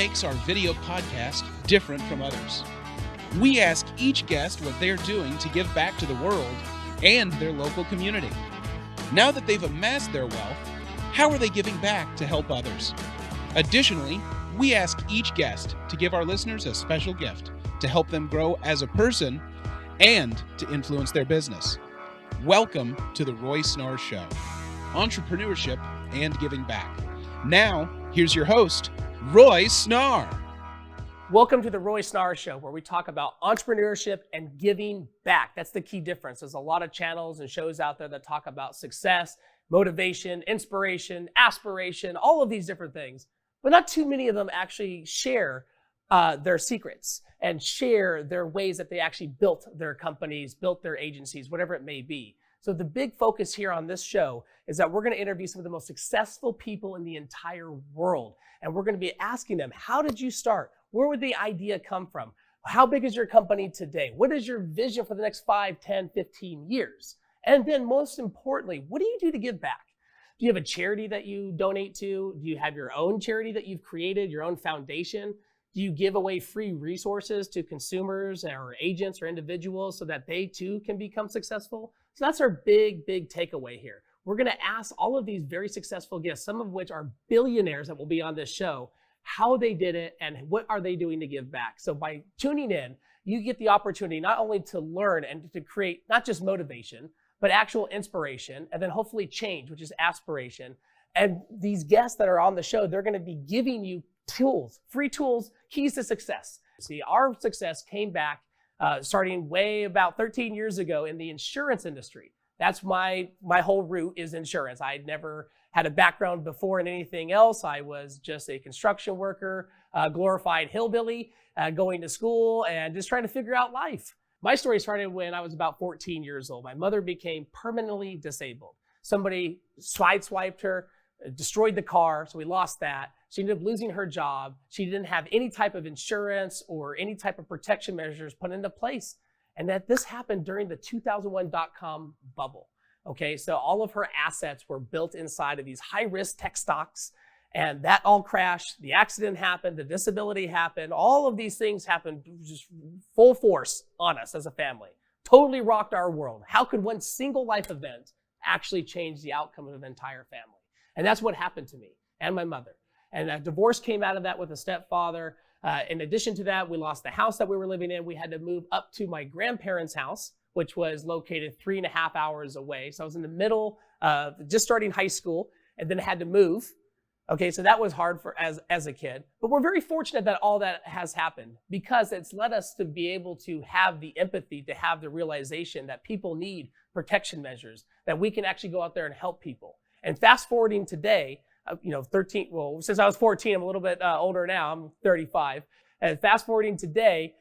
makes our video podcast different from others? We ask each guest what they're doing to give back to the world and their local community. Now that they've amassed their wealth, how are they giving back to help others? Additionally, we ask each guest to give our listeners a special gift to help them grow as a person and to influence their business. Welcome to the Roy Snarr Show, entrepreneurship and giving back. Now, here's your host, Roy Snarr. Welcome to the Roy Snarr Show, where we talk about entrepreneurship and giving back. That's the key difference. There's a lot of channels and shows out there that talk about success, motivation, inspiration, aspiration, all of these different things. But not too many of them actually share their secrets and share their ways that they actually built their companies, built their agencies, whatever it may be. So the big focus here on this show is that we're going to interview some of the most successful people in the entire world. And we're going to be asking them, how did you start? Where would the idea come from? How big is your company today? What is your vision for the next 5, 10, 15 years? And then most importantly, what do you do to give back? Do you have a charity that you donate to? Do you have your own charity that you've created, your own foundation? Do you give away free resources to consumers or agents or individuals so that they too can become successful? So that's our big takeaway here. We're going to ask all of these very successful guests, some of which are billionaires that will be on this show, how they did it and what are they doing to give back. So by tuning in, you get the opportunity not only to learn and to create not just motivation, but actual inspiration, and then hopefully change, which is aspiration. And these guests that are on the show, they're going to be giving you tools, free tools, keys to success. See, our success came back starting way about 13 years ago in the insurance industry. That's my whole route is insurance. I'd never had a background before in anything else. I was just a construction worker, glorified hillbilly, going to school and just trying to figure out life. My story started when I was about 14 years old. My mother became permanently disabled. Somebody sideswiped her, destroyed the car, so we lost that. She ended up losing her job. She didn't have any type of insurance or any type of protection measures put into place. And that this happened during the 2001 dot-com bubble. Okay, so all of her assets were built inside of these high-risk tech stocks, and that all crashed. The accident happened, the disability happened, all of these things happened just full force on us as a family. Totally rocked our world. How could one single life event actually change the outcome of an entire family? And that's what happened to me and my mother. And a divorce came out of that with a stepfather. In addition to that, we lost the house that we were living in. We had to move up to my grandparents' house, which was located 3.5 hours away. So I was in the middle of just starting high school and then had to move. Okay, so that was hard for as a kid. But we're very fortunate that all that has happened because it's led us to be able to have the empathy, to have the realization that people need protection measures, that we can actually go out there and help people. And fast forwarding today, 13, well, since I was 14, I'm a little bit older now, I'm 35. And fast forwarding today,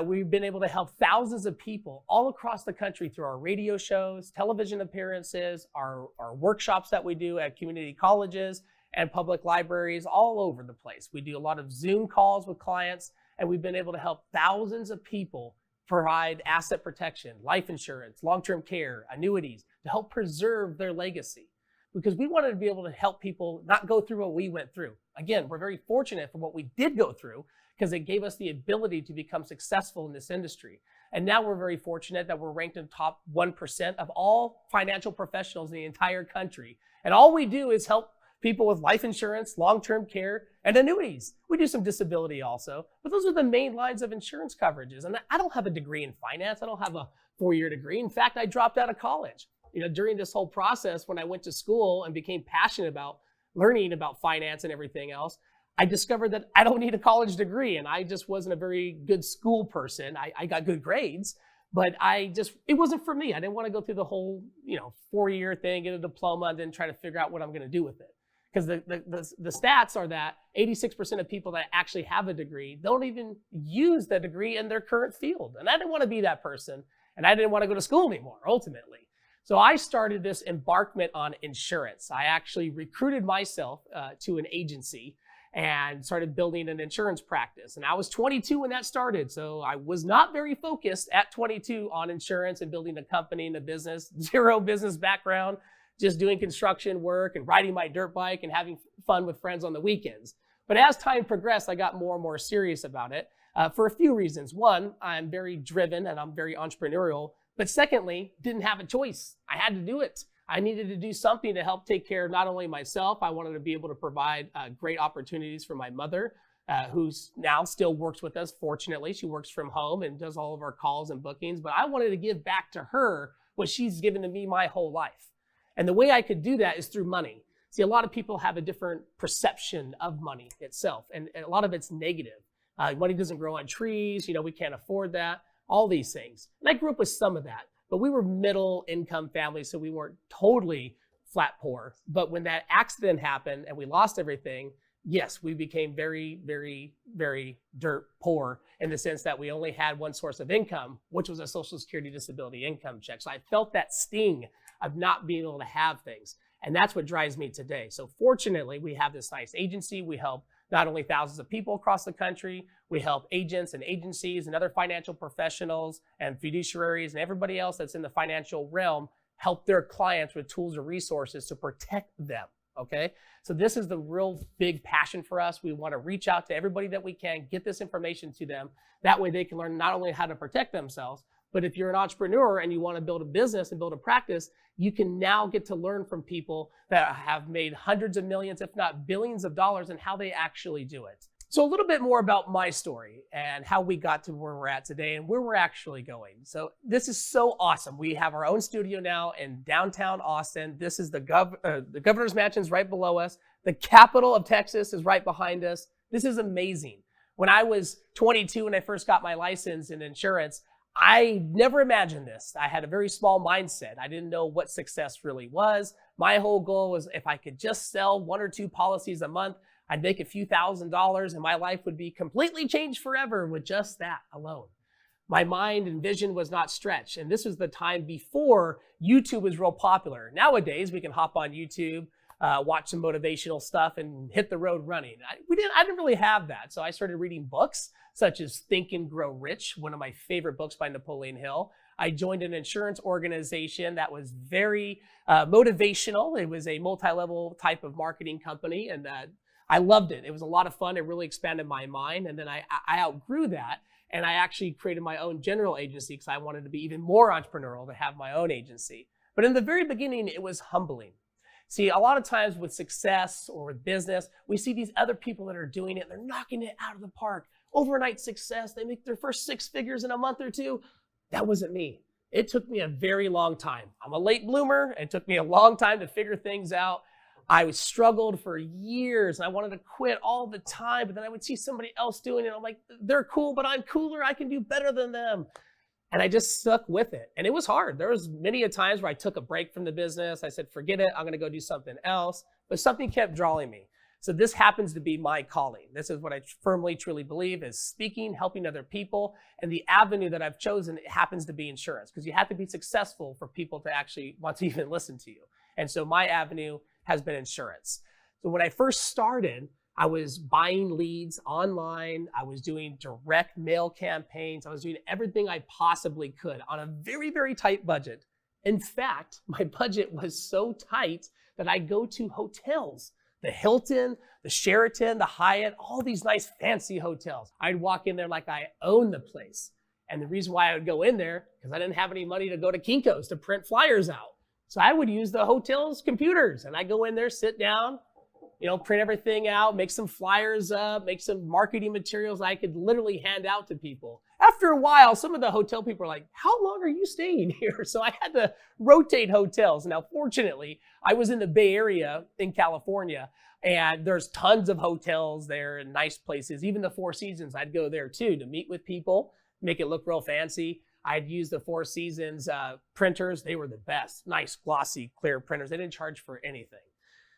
we've been able to help thousands of people all across the country through our radio shows, television appearances, our workshops that we do at community colleges and public libraries all over the place. We do a lot of Zoom calls with clients, and we've been able to help thousands of people provide asset protection, life insurance, long-term care, annuities, to help preserve their legacy. Because we wanted to be able to help people not go through what we went through. Again, we're very fortunate for what we did go through because it gave us the ability to become successful in this industry. And now we're very fortunate that we're ranked in the top 1% of all financial professionals in the entire country. And all we do is help people with life insurance, long-term care, and annuities. We do some disability also, but those are the main lines of insurance coverages. And I don't have a degree in finance. I don't have a 4-year degree. In fact, I dropped out of college. During this whole process, when I went to school and became passionate about learning about finance and everything else, I discovered that I don't need a college degree, and I just wasn't a very good school person. I got good grades, but it wasn't for me. I didn't want to go through the whole, 4-year thing, get a diploma, and then try to figure out what I'm going to do with it. Because the stats are that 86% of people that actually have a degree don't even use that degree in their current field. And I didn't want to be that person, and I didn't want to go to school anymore, ultimately. So I started this embarkment on insurance. I actually recruited myself to an agency and started building an insurance practice. And I was 22 when that started. So I was not very focused at 22 on insurance and building a company and a business, zero business background, just doing construction work and riding my dirt bike and having fun with friends on the weekends. But as time progressed, I got more and more serious about it for a few reasons. One, I'm very driven and I'm very entrepreneurial. But secondly, didn't have a choice. I had to do it. I needed to do something to help take care of not only myself, I wanted to be able to provide great opportunities for my mother, who's now still works with us. Fortunately, she works from home and does all of our calls and bookings, but I wanted to give back to her what she's given to me my whole life. And the way I could do that is through money. See, a lot of people have a different perception of money itself, and a lot of it's negative. Money doesn't grow on trees, we can't afford that, all these things. And I grew up with some of that, but we were middle income families, so we weren't totally flat poor. But when that accident happened and we lost everything, yes, we became very, very, very dirt poor in the sense that we only had one source of income, which was a Social Security disability income check. So I felt that sting of not being able to have things. And that's what drives me today. So fortunately, we have this nice agency. We help not only thousands of people across the country, we help agents and agencies and other financial professionals and fiduciaries and everybody else that's in the financial realm help their clients with tools and resources to protect them. Okay, so this is the real big passion for us. We want to reach out to everybody that we can, get this information to them. That way they can learn not only how to protect themselves, but if you're an entrepreneur and you want to build a business and build a practice, you can now get to learn from people that have made hundreds of millions, if not billions of dollars, and how they actually do it. So a little bit more about my story and how we got to where we're at today and where we're actually going. So this is so awesome. We have our own studio now in downtown Austin. This is the governor's mansion's right below us. The capital of Texas is right behind us. This is amazing. When I was 22 and I first got my license in insurance, I never imagined this. I had a very small mindset. I didn't know what success really was. My whole goal was if I could just sell 1 or 2 policies a month, I'd make a few $1,000s and my life would be completely changed forever with just that alone. My mind and vision was not stretched. And this was the time before YouTube was real popular. Nowadays, we can hop on YouTube, watch some motivational stuff and hit the road running. I didn't really have that. So I started reading books such as Think and Grow Rich, one of my favorite books by Napoleon Hill. I joined an insurance organization that was very motivational. It was a multi-level type of marketing company, and I loved it. It was a lot of fun. It really expanded my mind. And then I outgrew that, and I actually created my own general agency because I wanted to be even more entrepreneurial to have my own agency. But in the very beginning, it was humbling. See, a lot of times with success or with business, we see these other people that are doing it. They're knocking it out of the park. Overnight success. They make their first 6 figures in a month or two. That wasn't me. It took me a very long time. I'm a late bloomer. It took me a long time to figure things out. I struggled for years. I wanted to quit all the time, but then I would see somebody else doing it. I'm like, they're cool, but I'm cooler. I can do better than them. And I just stuck with it. And it was hard. There was many a times where I took a break from the business. I said, forget it. I'm going to go do something else. But something kept drawing me. So this happens to be my calling. This is what I firmly, truly believe is speaking, helping other people. And the avenue that I've chosen happens to be insurance because you have to be successful for people to actually want to even listen to you. And so my avenue has been insurance. So when I first started, I was buying leads online. I was doing direct mail campaigns. I was doing everything I possibly could on a very, very tight budget. In fact, my budget was so tight that I go to hotels, the Hilton, the Sheraton, the Hyatt, all these nice fancy hotels. I'd walk in there like I own the place. And the reason why I would go in there, because I didn't have any money to go to Kinko's to print flyers out. So I would use the hotel's computers and I go in there, sit down, print everything out, make some flyers up, make some marketing materials I could literally hand out to people. After a while, some of the hotel people are like, how long are you staying here? So I had to rotate hotels. Now, fortunately, I was in the Bay Area in California, and there's tons of hotels there and nice places. Even the Four Seasons, I'd go there too to meet with people, make it look real fancy. I'd use the Four Seasons printers. They were the best. Nice, glossy, clear printers. They didn't charge for anything.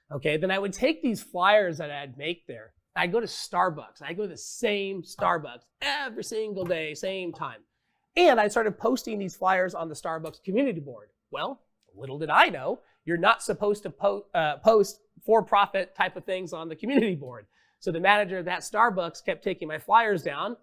Okay, then I would take these flyers that I'd make there. I'd go to Starbucks. I'd go to the same Starbucks every single day, same time. And I started posting these flyers on the Starbucks community board. Well, little did I know, you're not supposed to post for-profit type of things on the community board. So the manager of that Starbucks kept taking my flyers down,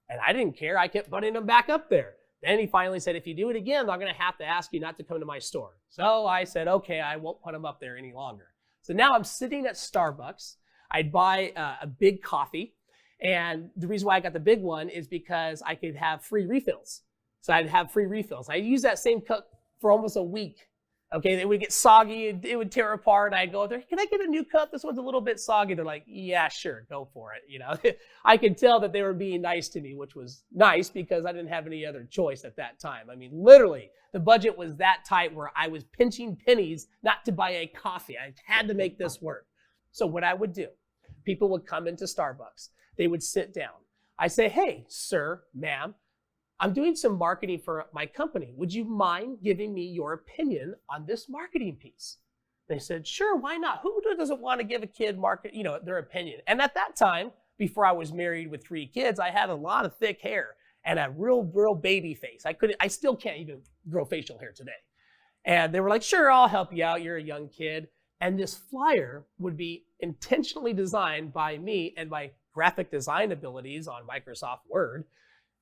and I didn't care. I kept putting them back up there. Then he finally said, if you do it again, I'm going to have to ask you not to come to my store. So I said, okay, I won't put them up there any longer. So now I'm sitting at Starbucks. I'd buy a big coffee. And the reason why I got the big one is because I could have free refills. So I'd have free refills. I'd use that same cup for almost a week. Okay, it would get soggy, it would tear apart. I'd go there, can I get a new cup? This one's a little bit soggy. They're like, yeah, sure, go for it. I could tell that they were being nice to me, which was nice because I didn't have any other choice at that time. I mean, literally, the budget was that tight where I was pinching pennies not to buy a coffee. I had to make this work. So what I would do, people would come into Starbucks. They would sit down. I say, hey, sir, ma'am, I'm doing some marketing for my company. Would you mind giving me your opinion on this marketing piece? They said, sure, why not? Who doesn't want to give a kid their opinion? And at that time, before I was married with 3 kids, I had a lot of thick hair and a real baby face. I still can't even grow facial hair today. And they were like, sure, I'll help you out. You're a young kid. And this flyer would be intentionally designed by me and my graphic design abilities on Microsoft Word.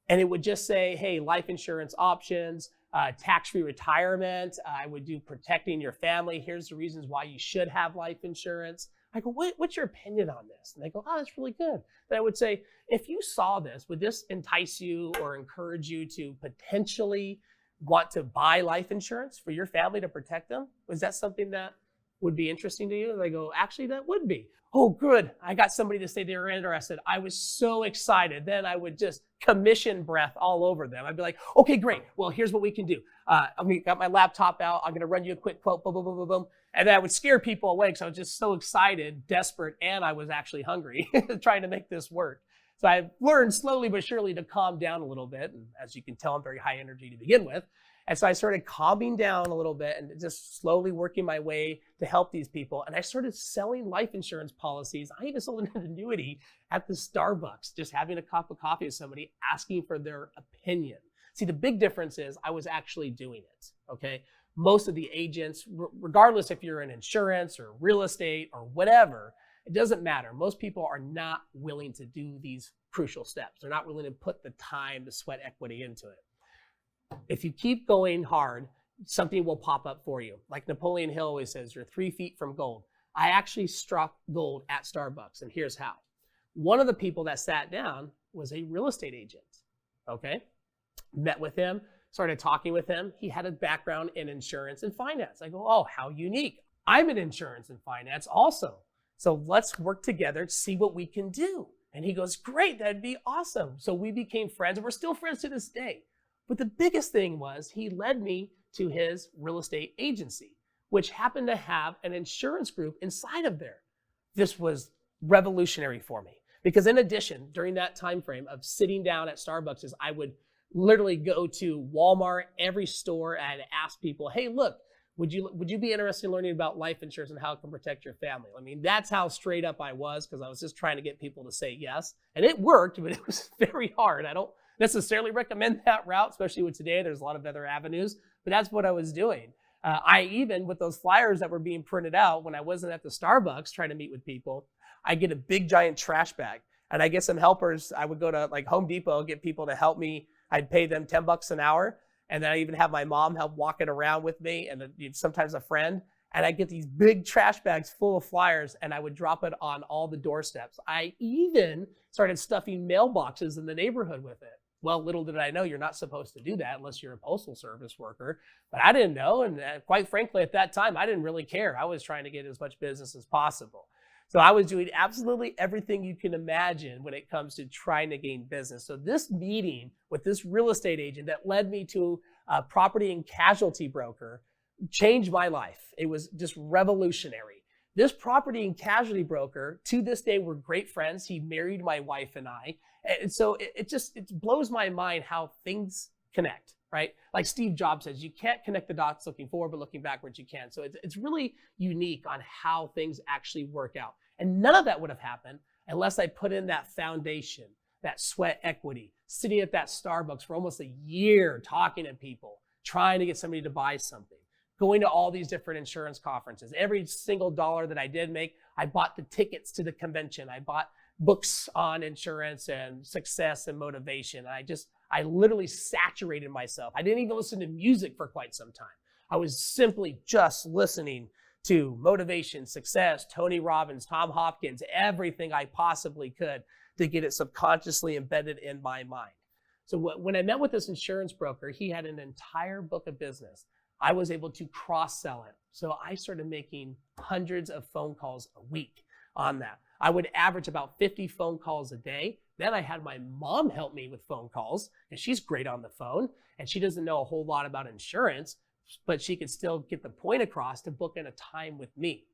And it would just say, hey, life insurance options, tax-free retirement. I would do protecting your family. Here's the reasons why you should have life insurance. I go, what's your opinion on this? And they go, oh, that's really good. Then I would say, if you saw this, would this entice you or encourage you to potentially want to buy life insurance for your family to protect them? Was that something that would be interesting to you? And they go, actually, that would be. Oh, good. I got somebody to say they were interested. I was so excited. Then I would just commission breath all over them. I'd be like, okay, great. Well, here's what we can do. Got my laptop out. I'm going to run you a quick quote, boom, boom, boom, boom, boom. And then I would scare people away because I was just so excited, desperate, and I was actually hungry trying to make this work. So I've learned slowly but surely to calm down a little bit. And as you can tell, I'm very high energy to begin with. And so I started calming down a little bit and just slowly working my way to help these people. And I started selling life insurance policies. I even sold an annuity at the Starbucks, just having a cup of coffee with somebody, asking for their opinion. See, the big difference is I was actually doing it, okay? Most of the agents, regardless if you're in insurance or real estate or whatever, it doesn't matter. Most people are not willing to do these crucial steps. They're not willing to put the time, the sweat equity into it. If you keep going hard, something will pop up for you. Like Napoleon Hill always says, you're 3 feet from gold. I actually struck gold at Starbucks, and here's how. One of the people that sat down was a real estate agent, okay? Met with him, started talking with him. He had a background in insurance and finance. I go, oh, how unique. I'm in insurance and finance also. So let's work together to see what we can do. And he goes, great, that'd be awesome. So we became friends, and we're still friends to this day. But the biggest thing was he led me to his real estate agency, which happened to have an insurance group inside of there. This was revolutionary for me because in addition, during that time frame of sitting down at Starbucks, I would literally go to Walmart, every store, and ask people, hey, look, would you be interested in learning about life insurance and how it can protect your family? I mean, that's how straight up I was because I was just trying to get people to say yes. And it worked, but it was very hard. I don't necessarily recommend that route, especially with today. There's a lot of other avenues, but that's what I was doing. I even, with those flyers that were being printed out, when I wasn't at the Starbucks trying to meet with people, I get a big giant trash bag and I get some helpers. I would go to like Home Depot, get people to help me. I'd pay them $10 an hour. And then I even have my mom help walk it around with me and sometimes a friend. And I get these big trash bags full of flyers and I would drop it on all the doorsteps. I even started stuffing mailboxes in the neighborhood with it. Well, little did I know you're not supposed to do that unless you're a postal service worker. But I didn't know. And quite frankly, at that time, I didn't really care. I was trying to get as much business as possible. So I was doing absolutely everything you can imagine when it comes to trying to gain business. So this meeting with this real estate agent that led me to a property and casualty broker changed my life. It was just revolutionary. This property and casualty broker, to this day, we're great friends. He married my wife and I. And so it blows my mind how things connect, right? Like Steve Jobs says, you can't connect the dots looking forward, but looking backwards you can. So it's really unique on how things actually work out. And none of that would have happened unless I put in that foundation, that sweat equity, sitting at that Starbucks for almost a year, talking to people, trying to get somebody to buy something, going to all these different insurance conferences. Every single dollar that I did make, I bought the tickets to the convention. I bought books on insurance and success and motivation. I literally saturated myself. I didn't even listen to music for quite some time. I was simply just listening to motivation, success, Tony Robbins, Tom Hopkins, everything I possibly could to get it subconsciously embedded in my mind. So when I met with this insurance broker, he had an entire book of business. I was able to cross-sell it. So I started making hundreds of phone calls a week on that. I would average about 50 phone calls a day. Then I had my mom help me with phone calls, and she's great on the phone, and she doesn't know a whole lot about insurance, but she could still get the point across to book in a time with me.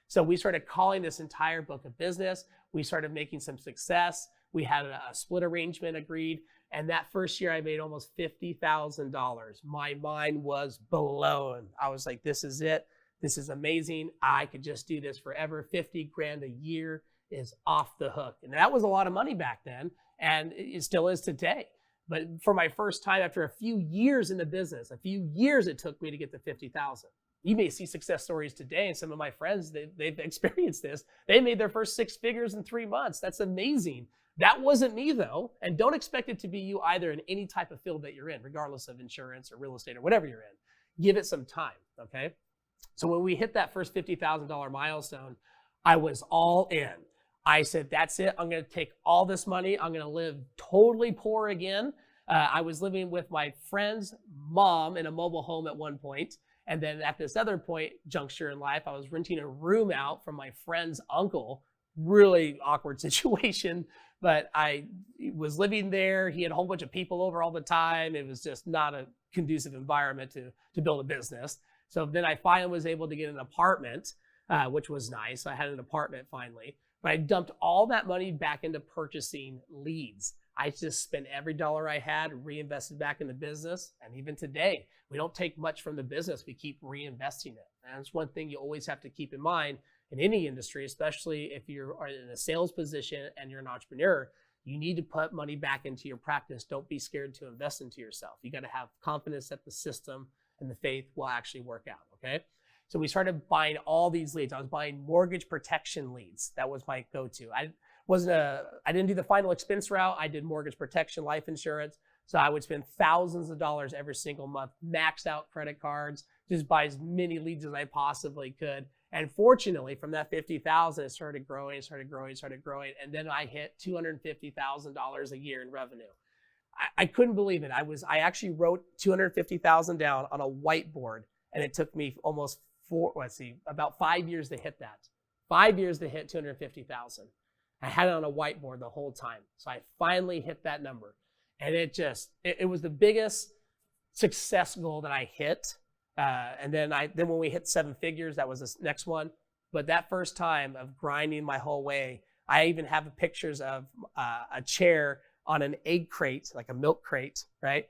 So we started calling this entire book of business. We started making some success. We had a split arrangement agreed. And that first year I made almost $50,000. My mind was blown. I was like, this is it. This is amazing. I could just do this forever. 50 grand a year is off the hook. And that was a lot of money back then. And it still is today. But for my first time, after a few years in the business, a few years it took me to get to 50,000. You may see success stories today, and some of my friends, they've experienced this. They made their first 6 figures in 3 months. That's amazing. That wasn't me though, and don't expect it to be you either in any type of field that you're in, regardless of insurance or real estate or whatever you're in. Give it some time, okay? So when we hit that first $50,000 milestone, I was all in. I said, that's it. I'm going to take all this money. I'm going to live totally poor again. I was living with my friend's mom in a mobile home at one point. And then at this other point, juncture in life, I was renting a room out from my friend's uncle. Really awkward situation, but I was living there. He had a whole bunch of people over all the time. It was just not a conducive environment to build a business. So then I finally was able to get an apartment, which was nice. I had an apartment finally, but I dumped all that money back into purchasing leads. I just spent every dollar I had, reinvested back in the business. And even today, we don't take much from the business. We keep reinvesting it. And that's one thing you always have to keep in mind in any industry, especially if you're in a sales position and you're an entrepreneur. You need to put money back into your practice. Don't be scared to invest into yourself. You got to have confidence that the system and the faith will actually work out, okay? So we started buying all these leads. I was buying mortgage protection leads. That was my go-to. I didn't do the final expense route. I did mortgage protection, life insurance. So I would spend thousands of dollars every single month, maxed out credit cards, just buy as many leads as I possibly could. And fortunately, from that 50,000, it started growing. And then I hit $250,000 a year in revenue. I couldn't believe it. I actually wrote $250,000 down on a whiteboard, and it took me almost about 5 years to hit that. 5 years to hit $250,000. I had it on a whiteboard the whole time. So I finally hit that number. And it was the biggest success goal that I hit. And then when we hit 7 figures, that was the next one. But that first time of grinding my whole way, I even have pictures of a chair on an egg crate, like a milk crate, right?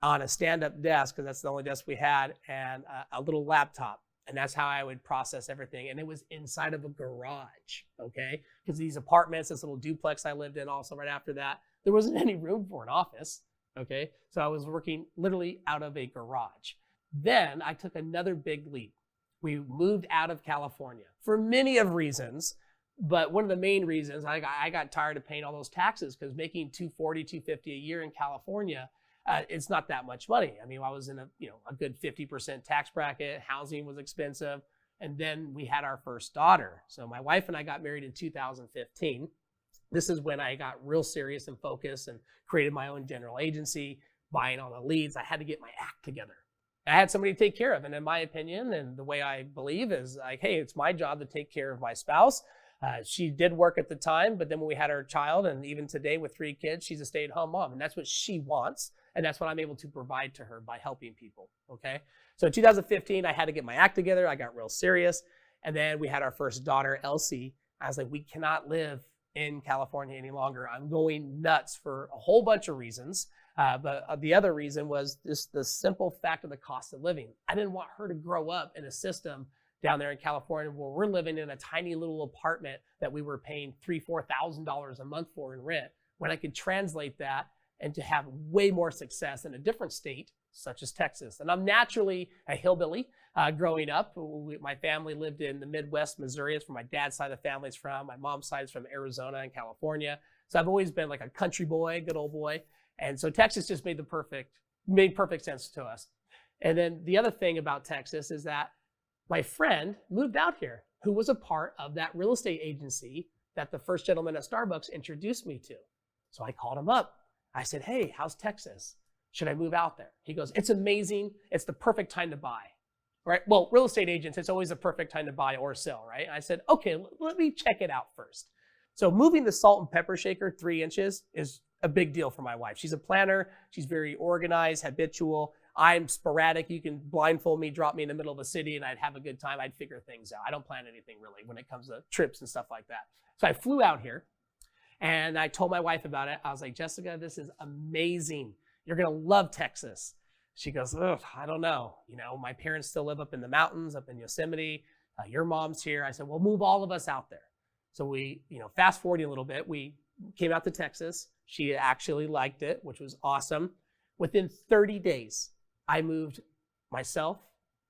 On a stand-up desk, because that's the only desk we had, and a little laptop. And that's how I would process everything. And it was inside of a garage, okay? Because these apartments, this little duplex I lived in also right after that, there wasn't any room for an office, okay? So I was working literally out of a garage. Then I took another big leap. We moved out of California for many of reasons, but one of the main reasons, I got tired of paying all those taxes, because making $240, $250 a year in California, it's not that much money. I mean, I was in a good 50% tax bracket. Housing was expensive. And then we had our first daughter. So my wife and I got married in 2015. This is when I got real serious and focused and created my own general agency, buying all the leads. I had to get my act together. I had somebody to take care of. And in my opinion, and the way I believe is like, hey, it's my job to take care of my spouse. She did work at the time, but then when we had our child, and even today with 3 kids, she's a stay-at-home mom. And that's what she wants. And that's what I'm able to provide to her by helping people, okay? So in 2015, I had to get my act together. I got real serious. And then we had our first daughter, Elsie. I was like, we cannot live in California any longer. I'm going nuts for a whole bunch of reasons. But the other reason was just the simple fact of the cost of living. I didn't want her to grow up in a system down there in California where we're living in a tiny little apartment that we were paying $3,000, $4,000 a month for in rent, when I could translate that and to have way more success in a different state, such as Texas. And I'm naturally a hillbilly growing up. My family lived in the Midwest, Missouri. It's where my dad's side of the family's from. My mom's side is from Arizona and California. So I've always been like a country boy, good old boy. And so Texas just made perfect sense to us. And then the other thing about Texas is that My friend moved out here who was a part of that real estate agency that the first gentleman at Starbucks introduced me to. So I called him up. I said, hey, how's Texas? Should I move out there? He goes, it's amazing. It's the perfect time to buy. Right? Well, real estate agents, it's always the perfect time to buy or sell, right? I said, okay, let me check it out first. So moving the salt and pepper shaker 3 inches is a big deal for my wife. She's a planner. She's very organized, habitual. I'm sporadic. You can blindfold me, drop me in the middle of a city, and I'd have a good time. I'd figure things out. I don't plan anything really when it comes to trips and stuff like that. So I flew out here, and I told my wife about it. I was like, Jessica, this is amazing. You're going to love Texas. She goes, ugh, I don't know. You know, my parents still live up in the mountains, up in Yosemite. Your mom's here. I said, well, move all of us out there. So we, fast forwarding a little bit, we came out to Texas. She actually liked it, which was awesome. Within 30 days, I moved myself,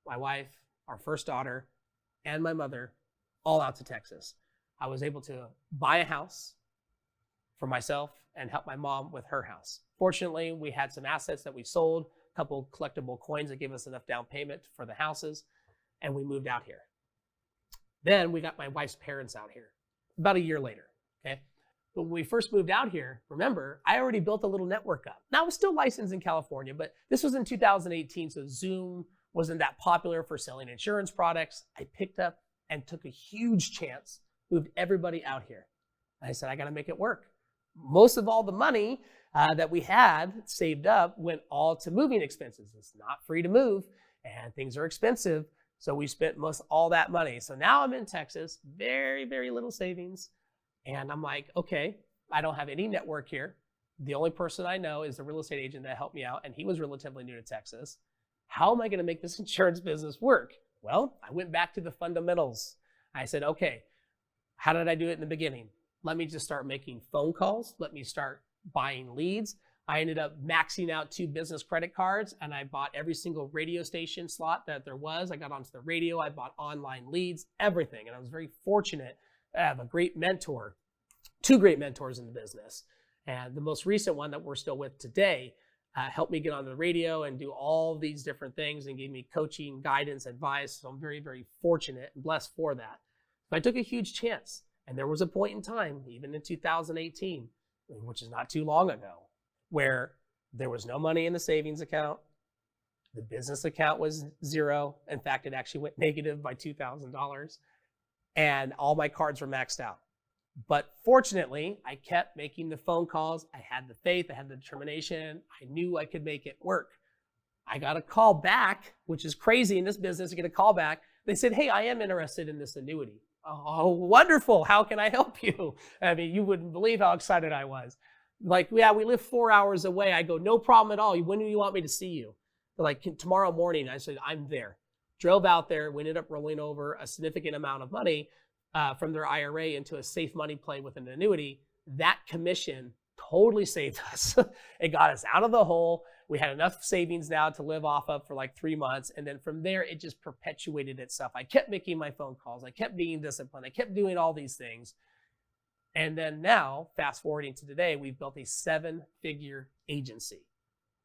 my wife, our first daughter, and my mother all out to Texas. I was able to buy a house for myself and help my mom with her house. Fortunately, we had some assets that we sold, a couple collectible coins that gave us enough down payment for the houses, and we moved out here. Then we got my wife's parents out here about a year later, okay? But when we first moved out here, remember, I already built a little network up. Now, I was still licensed in California, but this was in 2018, so Zoom wasn't that popular for selling insurance products. I picked up and took a huge chance, moved everybody out here. I said, I got to make it work. Most of all the money that we had saved up went all to moving expenses. It's not free to move, and things are expensive. So we spent most all that money. So now I'm in Texas, very, very little savings. And I'm like, okay, I don't have any network here. The only person I know is the real estate agent that helped me out, and he was relatively new to Texas. How am I going to make this insurance business work? Well, I went back to the fundamentals. I said, okay, how did I do it in the beginning? Let me just start making phone calls. Let me start buying leads. I ended up maxing out 2 business credit cards, and I bought every single radio station slot that there was. I got onto the radio. I bought online leads, everything. And I was very fortunate to have a great mentor, 2 great mentors in the business. And the most recent one that we're still with today helped me get onto the radio and do all these different things and gave me coaching, guidance, advice. So I'm very, very fortunate and blessed for that. But I took a huge chance. And there was a point in time, even in 2018, which is not too long ago, where there was no money in the savings account. The business account was zero. In fact, it actually went negative by $2,000. And all my cards were maxed out. But fortunately, I kept making the phone calls. I had the faith, I had the determination. I knew I could make it work. I got a call back, which is crazy in this business to get a call back. They said, hey, I am interested in this annuity. Oh, wonderful. How can I help you? I mean, you wouldn't believe how excited I was. Like, yeah, we live 4 hours away. I go, no problem at all. When do you want me to see you? They're like, tomorrow morning. I said, I'm there. Drove out there. We ended up rolling over a significant amount of money from their IRA into a safe money play with an annuity. That commission totally saved us. It got us out of the hole. We had enough savings now to live off of for like 3 months. And then from there, it just perpetuated itself. I kept making my phone calls. I kept being disciplined. I kept doing all these things. And then now, fast forwarding to today, we've built a 7-figure agency.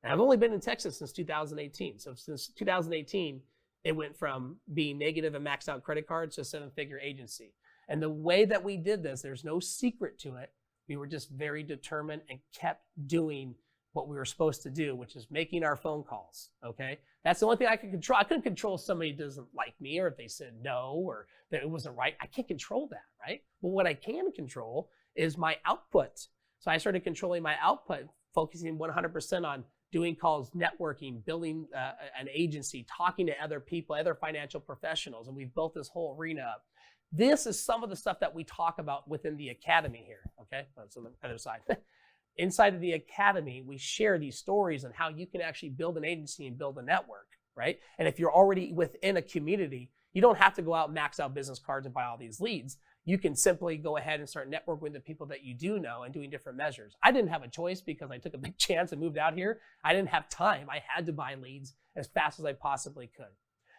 And I've only been in Texas since 2018. So since 2018, it went from being negative and maxed out credit cards to a 7-figure agency. And the way that we did this, there's no secret to it. We were just very determined and kept doing what we were supposed to do, which is making our phone calls, okay? That's the only thing I could control. I couldn't control if somebody doesn't like me or if they said no or that it wasn't right. I can't control that, right? But what I can control is my output. So I started controlling my output, focusing 100% on doing calls, networking, building an agency, talking to other people, other financial professionals, and we've built this whole arena up. This is some of the stuff that we talk about within the academy here, okay? That's on the other side. Inside of the academy, we share these stories on how you can actually build an agency and build a network, right? And if you're already within a community, you don't have to go out and max out business cards and buy all these leads. You can simply go ahead and start networking with the people that you do know and doing different measures. I didn't have a choice because I took a big chance and moved out here. I didn't have time. I had to buy leads as fast as I possibly could.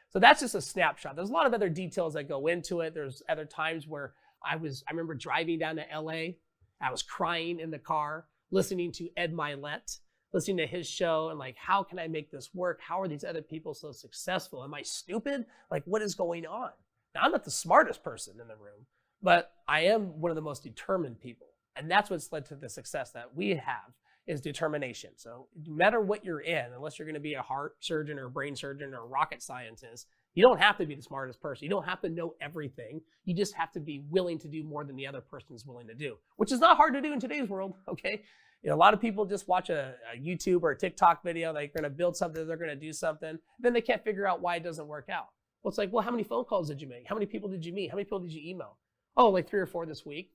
So that's just a snapshot. There's a lot of other details that go into it. There's other times where I remember driving down to LA. I was crying in the car, listening to Ed Milet, listening to his show and like, how can I make this work? How are these other people so successful? Am I stupid? Like, what is going on? Now, I'm not the smartest person in the room, but I am one of the most determined people. And that's what's led to the success that we have, is determination. So no matter what you're in, unless you're going to be a heart surgeon or a brain surgeon or a rocket scientist, you don't have to be the smartest person. You don't have to know everything. You just have to be willing to do more than the other person is willing to do, which is not hard to do in today's world, okay? You know, a lot of people just watch a YouTube or a TikTok video. They're going to build something, they're going to do something. Then they can't figure out why it doesn't work out. Well, it's like, well, how many phone calls did you make? How many people did you meet? How many people did you email? Oh, like 3 or 4 this week.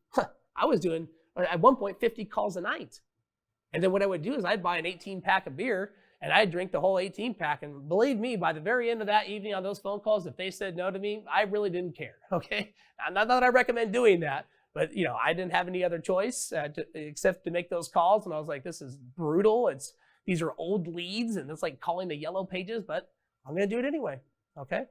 I was doing, at one point, 50 calls a night. And then what I would do is I'd buy an 18-pack of beer and I'd drink the whole 18-pack. And believe me, by the very end of that evening on those phone calls, if they said no to me, I really didn't care, okay? Not that I recommend doing that, but you know, I didn't have any other choice except to make those calls. And I was like, this is brutal. These are old leads and it's like calling the yellow pages, but I'm going to do it anyway, okay?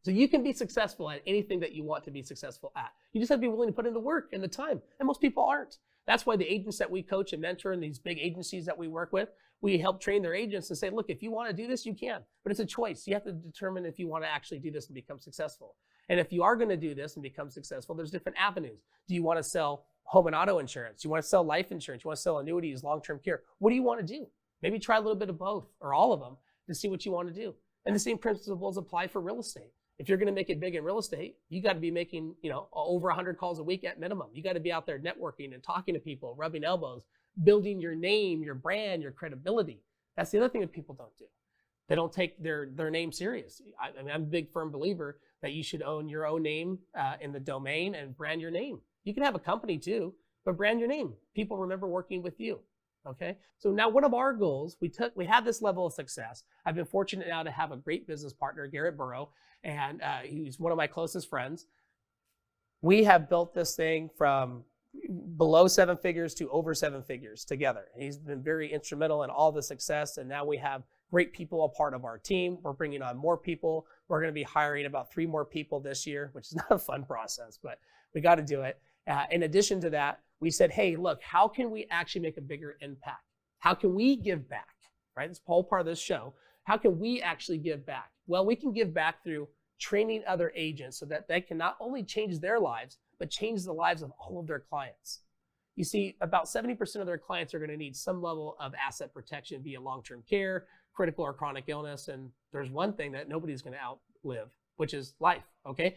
So you can be successful at anything that you want to be successful at. You just have to be willing to put in the work and the time. And most people aren't. That's why the agents that we coach and mentor and these big agencies that we work with, we help train their agents and say, look, if you want to do this, you can. But it's a choice. You have to determine if you want to actually do this and become successful. And if you are going to do this and become successful, there's different avenues. Do you want to sell home and auto insurance? Do you want to sell life insurance? You want to sell annuities, long-term care? What do you want to do? Maybe try a little bit of both or all of them to see what you want to do. And the same principles apply for real estate. If you're going to make it big in real estate, you got to be making, over 100 calls a week at minimum. You got to be out there networking and talking to people, rubbing elbows, building your name, your brand, your credibility. That's the other thing that people don't do. They don't take their name serious. I'm a big firm believer that you should own your own name in the domain and brand your name. You can have a company too, but brand your name. People remember working with you. Okay, so now one of our goals, we had this level of success. I've been fortunate now to have a great business partner, Garrett Burrow, and he's one of my closest friends. We have built this thing from below 7 figures to over 7 figures together. He's been very instrumental in all the success, and now we have great people a part of our team. We're bringing on more people. We're going to be hiring about 3 more people this year, which is not a fun process, but we got to do it. In addition to that, we said, hey, look, how can we actually make a bigger impact? How can we give back, right? This whole part of this show. How can we actually give back? Well, we can give back through training other agents so that they can not only change their lives, but change the lives of all of their clients. You see, about 70% of their clients are going to need some level of asset protection via long-term care, critical or chronic illness, and there's one thing that nobody's going to outlive, which is life, okay?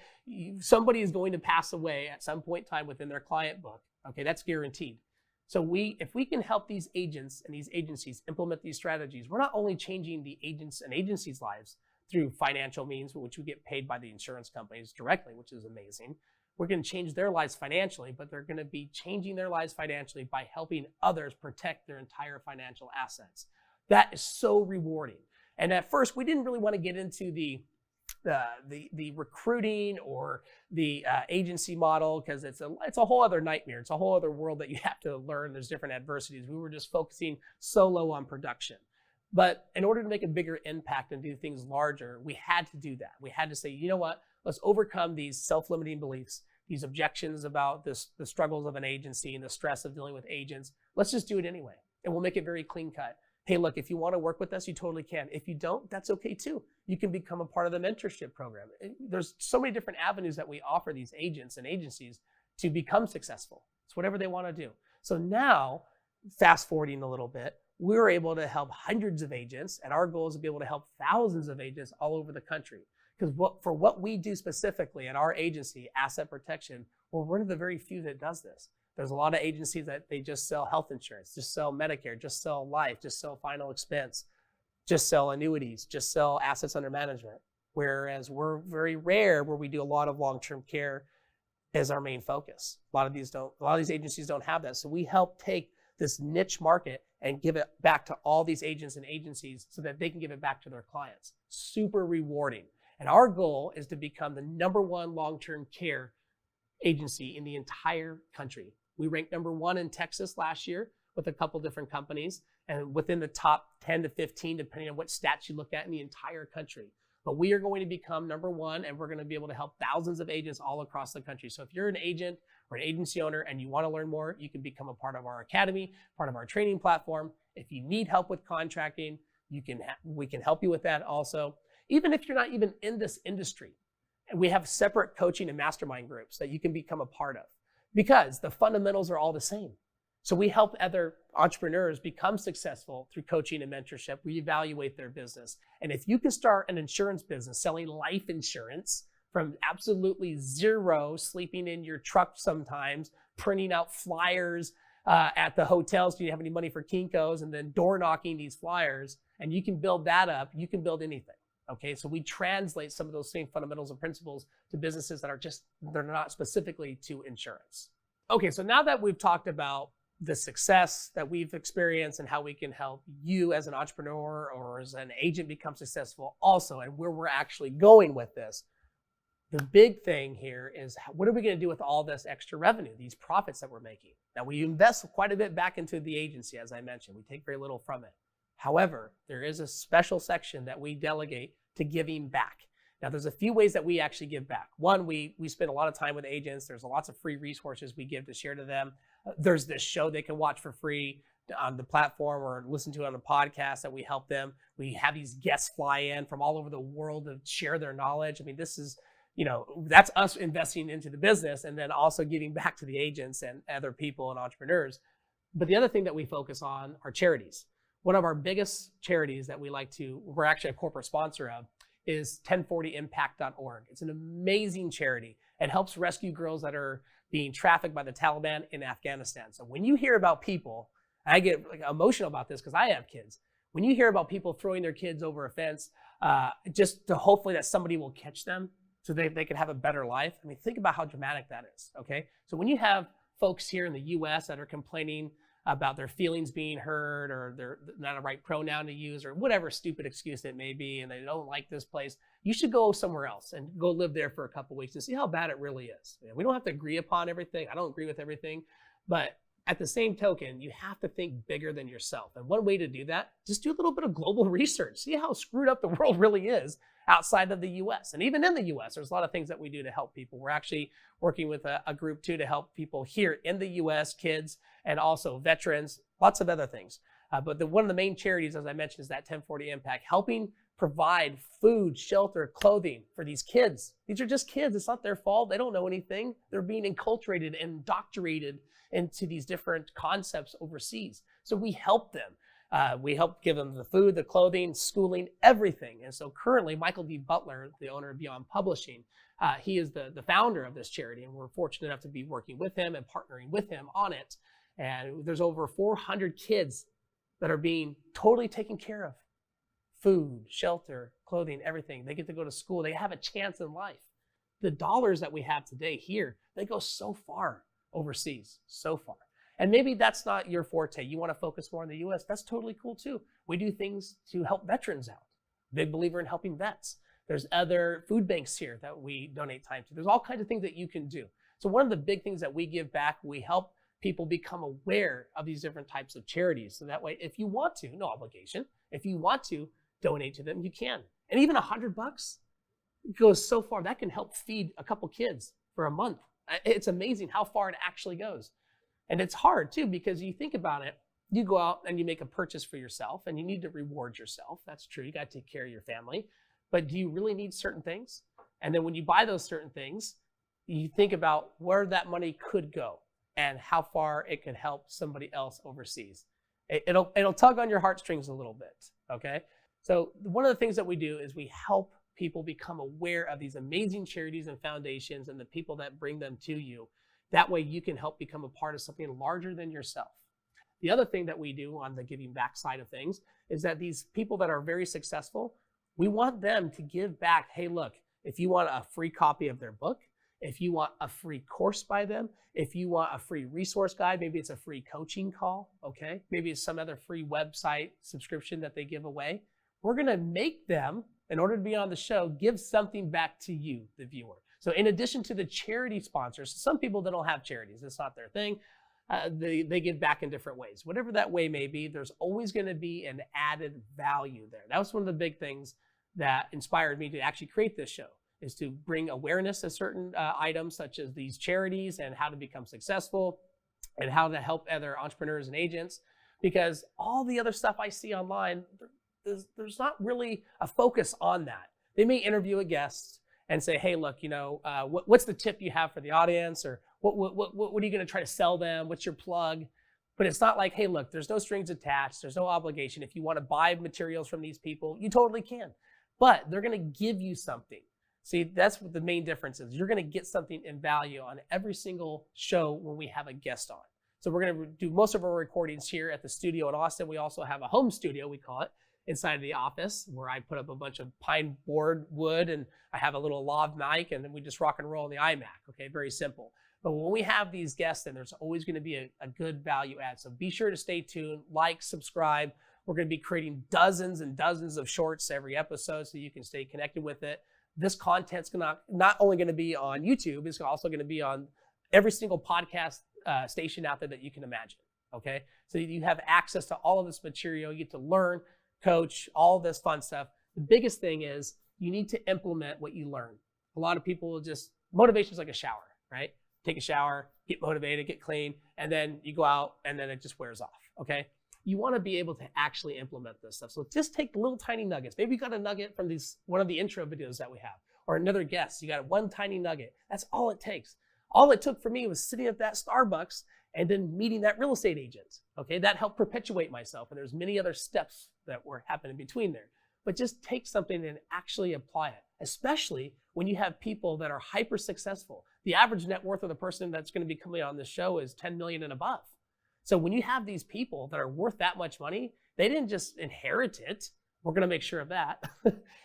Somebody is going to pass away at some point in time within their client book, okay? That's guaranteed. So if we can help these agents and these agencies implement these strategies, we're not only changing the agents and agencies' lives through financial means, which we get paid by the insurance companies directly, which is amazing. We're going to change their lives financially, but they're going to be changing their lives financially by helping others protect their entire financial assets. That is so rewarding. And at first, we didn't really want to get into the recruiting or the agency model because it's a whole other nightmare. It's a whole other world that you have to learn. There's different adversities. We were just focusing solo on production. But in order to make a bigger impact and do things larger, we had to do that. We had to say, you know what? Let's overcome these self-limiting beliefs, these objections about the struggles of an agency and the stress of dealing with agents. Let's just do it anyway. And we'll make it very clean cut. Hey, look, if you want to work with us, you totally can. If you don't, that's okay too. You can become a part of the mentorship program. There's so many different avenues that we offer these agents and agencies to become successful. It's whatever they want to do. So now, fast forwarding a little bit, we're able to help hundreds of agents, and our goal is to be able to help thousands of agents all over the country. Because for what we do specifically in our agency, asset protection, we're one of the very few that does this. There's a lot of agencies that they just sell health insurance, just sell Medicare, just sell life, just sell final expense, just sell annuities, just sell assets under management. Whereas we're very rare where we do a lot of long-term care as our main focus. A lot of these agencies don't have that. So we help take this niche market and give it back to all these agents and agencies so that they can give it back to their clients. Super rewarding. And our goal is to become the #1 long-term care agency in the entire country. We ranked #1 in Texas last year with a couple different companies and within the top 10 to 15, depending on what stats you look at in the entire country. But we are going to become #1 and we're going to be able to help thousands of agents all across the country. So if you're an agent or an agency owner and you want to learn more, you can become a part of our academy, part of our training platform. If you need help with contracting, we can help you with that also. Even if you're not even in this industry, and we have separate coaching and mastermind groups that you can become a part of, because the fundamentals are all the same. So we help other entrepreneurs become successful through coaching and mentorship. We evaluate their business. And if you can start an insurance business selling life insurance from absolutely zero, sleeping in your truck sometimes, printing out flyers at the hotels, do you have any money for Kinko's, and then door knocking these flyers, and you can build that up, you can build anything. Okay, so we translate some of those same fundamentals and principles to businesses that they're not specifically to insurance. Okay, so now that we've talked about the success that we've experienced and how we can help you as an entrepreneur or as an agent become successful also, and where we're actually going with this, the big thing here is, what are we going to do with all this extra revenue, these profits that we're making? Now, we invest quite a bit back into the agency, as I mentioned. We take very little from it. However, there is a special section that we delegate to giving back. Now, there's a few ways that we actually give back. One, we spend a lot of time with agents. There's lots of free resources we give to share to them. There's this show they can watch for free on the platform or listen to it on the podcast that we help them. We have these guests fly in from all over the world to share their knowledge. I mean, this is, that's us investing into the business and then also giving back to the agents and other people and entrepreneurs. But the other thing that we focus on are charities. One of our biggest charities that we're actually a corporate sponsor of, is 1040impact.org. It's an amazing charity. It helps rescue girls that are being trafficked by the Taliban in Afghanistan. So when you hear about people, I get emotional about this because I have kids. When you hear about people throwing their kids over a fence, just to hopefully that somebody will catch them so they can have a better life. I mean, think about how dramatic that is, okay? So when you have folks here in the US that are complaining about their feelings being hurt, or they're not a right pronoun to use, or whatever stupid excuse it may be, and they don't like this place, you should go somewhere else and go live there for a couple of weeks and see how bad it really is. We don't have to agree upon everything. I don't agree with everything, but at the same token, you have to think bigger than yourself. And one way to do that, just do a little bit of global research. See how screwed up the world really is outside of the US. And even in the US, there's a lot of things that we do to help people. We're actually working with a group too to help people here in the US, kids, and also veterans, lots of other things. But one of the main charities, as I mentioned, is that 1040 Impact, helping provide food, shelter, clothing for these kids. These are just kids. It's not their fault. They don't know anything. They're being enculturated and indoctrinated into these different concepts overseas. So we help them. We help give them the food, the clothing, schooling, everything. And so currently, Michael D. Butler, the owner of Beyond Publishing, he is the founder of this charity, and we're fortunate enough to be working with him and partnering with him on it. And there's over 400 kids that are being totally taken care of. Food, shelter, clothing, everything. They get to go to school. They have a chance in life. The dollars that we have today here, they go so far overseas, so far. And maybe that's not your forte. You want to focus more on the US. That's totally cool too. We do things to help veterans out. Big believer in helping vets. There's other food banks here that we donate time to. There's all kinds of things that you can do. So one of the big things that we give back, we help people become aware of these different types of charities. So that way, if you want to, no obligation, if you want to donate to them, you can. And even $100 goes so far. That can help feed a couple kids for a month. It's amazing how far it actually goes. And it's hard too, because you think about it, you go out and you make a purchase for yourself and you need to reward yourself. That's true. You got to take care of your family. But do you really need certain things? And then when you buy those certain things, you think about where that money could go and how far it could help somebody else overseas. It'll tug on your heartstrings a little bit, okay? So one of the things that we do is we help people become aware of these amazing charities and foundations and the people that bring them to you. That way you can help become a part of something larger than yourself. The other thing that we do on the giving back side of things is that these people that are very successful, we want them to give back. Hey, look, if you want a free copy of their book, if you want a free course by them, if you want a free resource guide, maybe it's a free coaching call, okay? Maybe it's some other free website subscription that they give away. We're gonna make them, in order to be on the show, give something back to you, the viewer. So in addition to the charity sponsors, some people that don't have charities, it's not their thing, they give back in different ways. Whatever that way may be, there's always gonna be an added value there. That was one of the big things that inspired me to actually create this show, is to bring awareness to certain items such as these charities and how to become successful and how to help other entrepreneurs and agents. because all the other stuff I see online, there's not really a focus on that. They may interview a guest and say, hey, look, what's the tip you have for the audience? Or what are you going to try to sell them? What's your plug? But it's not like, hey, look, there's no strings attached. There's no obligation. If you want to buy materials from these people, you totally can. But they're going to give you something. See, that's what the main difference is. You're going to get something in value on every single show when we have a guest on. So we're going to do most of our recordings here at the studio in Austin. We also have a home studio, we call it, inside of the office, where I put up a bunch of pine board wood, and I have a little lav mic, and then we just rock and roll on the iMac. Okay, very simple. But when we have these guests, then there's always going to be a good value add. So be sure to stay tuned, like, subscribe. We're going to be creating dozens and dozens of shorts every episode so you can stay connected with it. This content's not only going to be on YouTube, it's also going to be on every single podcast station out there that you can imagine. Okay, so you have access to all of this material. You get to learn, coach, all this fun stuff. The biggest thing is you need to implement what you learn. A lot of people will motivation is like a shower, right? Take a shower, get motivated, get clean, and then you go out and then it just wears off, okay? You want to be able to actually implement this stuff. So just take the little tiny nuggets. Maybe you got a nugget from one of the intro videos that we have, or another guest. You got one tiny nugget. That's all it takes. All it took for me was sitting at that Starbucks and then meeting that real estate agent, okay? That helped perpetuate myself, and there's many other steps that were happening between there. But just take something and actually apply it, especially when you have people that are hyper successful. The average net worth of the person that's going to be coming on this show is 10 million and above. So when you have these people that are worth that much money, they didn't just inherit it. We're going to make sure of that.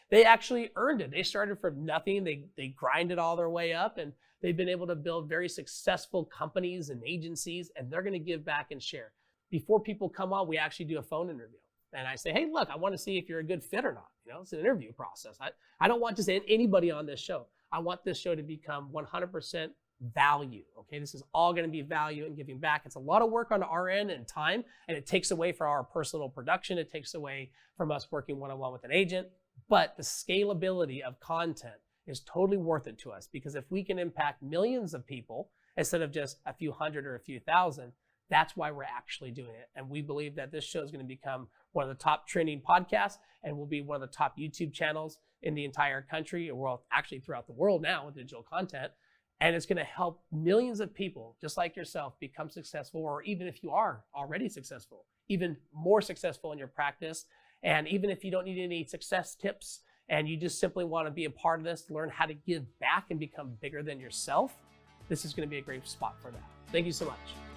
They actually earned it. They started from nothing. They grinded all their way up, and they've been able to build very successful companies and agencies, and they're going to give back and share. Before people come on, we actually do a phone interview. And I say, hey, look, I want to see if you're a good fit or not. It's an interview process. I don't want just anybody on this show. I want this show to become 100% value. Okay, this is all going to be value and giving back. It's a lot of work on our end and time, and it takes away from our personal production. It takes away from us working one-on-one with an agent. But the scalability of content is totally worth it to us, because if we can impact millions of people instead of just a few hundred or a few thousand, that's why we're actually doing it. And we believe that this show is going to become one of the top trending podcasts, and will be one of the top YouTube channels in the entire country, or well, actually throughout the world now with digital content. And it's going to help millions of people just like yourself become successful, or even if you are already successful, even more successful in your practice. And even if you don't need any success tips and you just simply want to be a part of this, learn how to give back and become bigger than yourself, this is going to be a great spot for that. Thank you so much.